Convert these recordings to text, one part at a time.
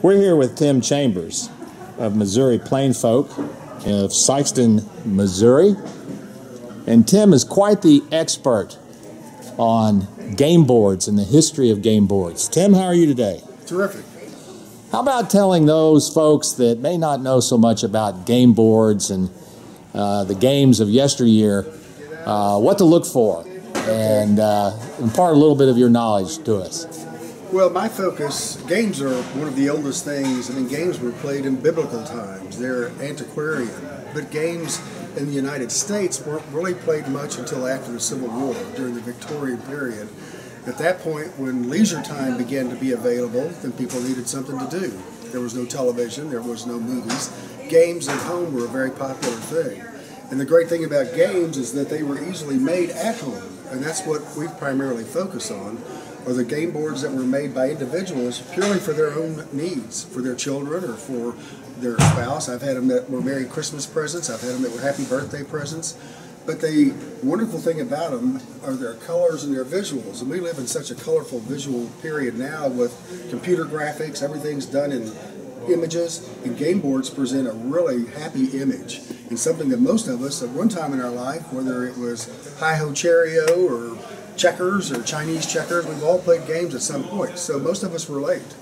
We're here with Tim Chambers of Missouri Plain Folk of Sikeston, Missouri. And Tim is quite the expert on game boards and the history of game boards. Tim, how are you today? Terrific. How about telling those folks that may not know so much about game boards and the games of yesteryear what to look for and impart a little bit of your knowledge to us? Well, my focus, games are one of the oldest things. I mean, games were played in biblical times. They're antiquarian. But games in the United States weren't really played much until after the Civil War, during the Victorian period. At that point, when leisure time began to be available, then people needed something to do. There was no television, there was no movies. Games at home were a very popular thing. And the great thing about games is that they were easily made at home. And that's what we primarily focus on, are the game boards that were made by individuals purely for their own needs, for their children or for their spouse. I've had them that were Merry Christmas presents. I've had them that were Happy Birthday presents. But the wonderful thing about them are their colors and their visuals. And we live in such a colorful visual period now with computer graphics. Everything's done in images, and game boards present a really happy image. And something that most of us at one time in our life, whether it was hi-ho cherry-o or checkers or Chinese checkers, we've all played games at some point. So most of us relate.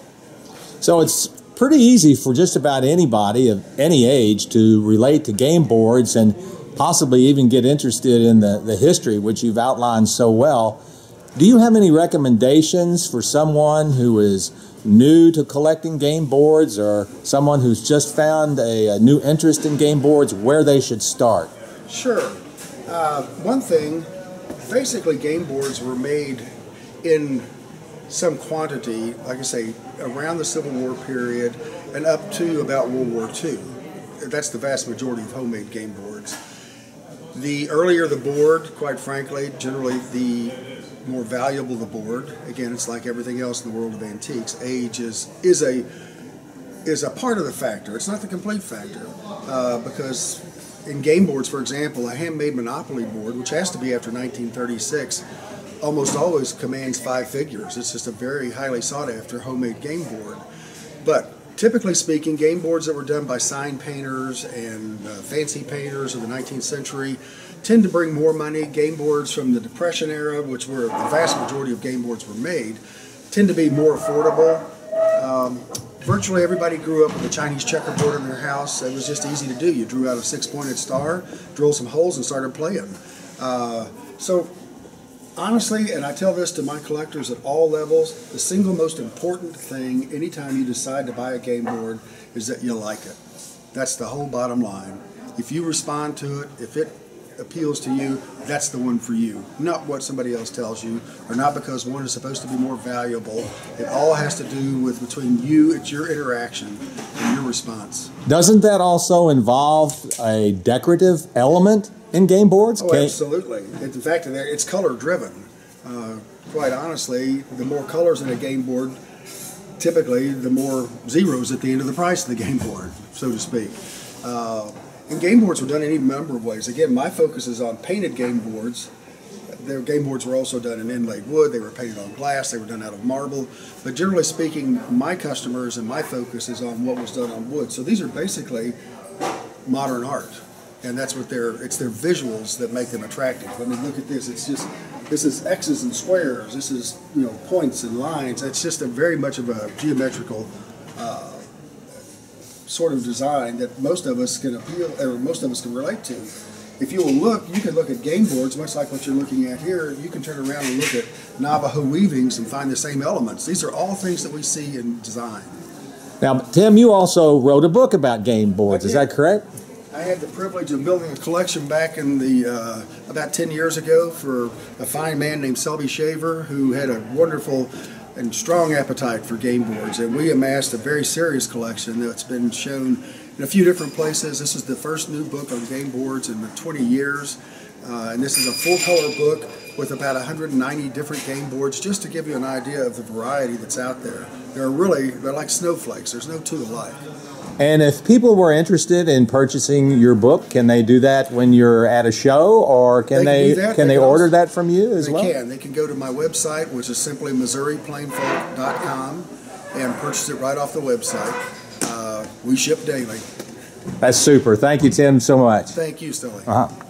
So it's pretty easy for just about anybody of any age to relate to game boards and possibly even get interested in the history, which you've outlined so well. Do you have any recommendations for someone who is new to collecting game boards or someone who's just found a new interest in game boards, where they should start? Sure. One thing, basically game boards were made in some quantity, like I say, around the Civil War period and up to about World War II. That's the vast majority of homemade game boards. The earlier the board, quite frankly, generally the more valuable the board. Again, it's like everything else in the world of antiques. Age is a part of the factor. It's not the complete factor, because in game boards, for example, a handmade Monopoly board, which has to be after 1936, almost always commands 5 figures. It's just a very highly sought after homemade game board. But typically speaking, game boards that were done by sign painters and fancy painters of the 19th century tend to bring more money. Game boards from the Depression era, which were the vast majority of game boards were made, tend to be more affordable. Virtually everybody grew up with a Chinese checkerboard in their house. It was just easy to do. You drew out a 6-pointed star, drilled some holes, and started playing. So honestly, and I tell this to my collectors at all levels, the single most important thing anytime you decide to buy a game board is that you like it. That's the whole bottom line. If you respond to it, if it appeals to you, that's the one for you. Not what somebody else tells you, or not because one is supposed to be more valuable. It all has to do with between you, it's your interaction and your response. Doesn't that also involve a decorative element in game boards? Oh, absolutely. In fact, it's color driven. Quite honestly, the more colors in a game board, typically the more zeros at the end of the price of the game board, so to speak. And game boards were done in any number of ways. Again, my focus is on painted game boards. Their game boards were also done in inlaid wood. They were painted on glass. They were done out of marble. But generally speaking, my customers and my focus is on what was done on wood. So these are basically modern art. And that's what it's their visuals that make them attractive. I mean, look at this. This is X's and squares. This is, points and lines. It's just very much of a geometrical sort of design that most of us can relate to. If you will look, you can look at game boards, much like what you're looking at here. You can turn around and look at Navajo weavings and find the same elements. These are all things that we see in design. Now, Tim, you also wrote a book about game boards. Is that correct? I had the privilege of building a collection back in the about 10 years ago for a fine man named Selby Shaver, who had a wonderful and strong appetite for game boards, and we amassed a very serious collection that's been shown in a few different places. This is the first new book on game boards in 20 years, and this is a full-color book with about 190 different game boards, just to give you an idea of the variety that's out there. They're like snowflakes. There's no two alike. And if people were interested in purchasing your book, can they do that when you're at a show, or can they order that from you as well? They can. They can go to my website, which is simply MissouriPlainFolk.com, and purchase it right off the website. We ship daily. That's super. Thank you, Tim, so much. Thank you, Stelly. Uh-huh.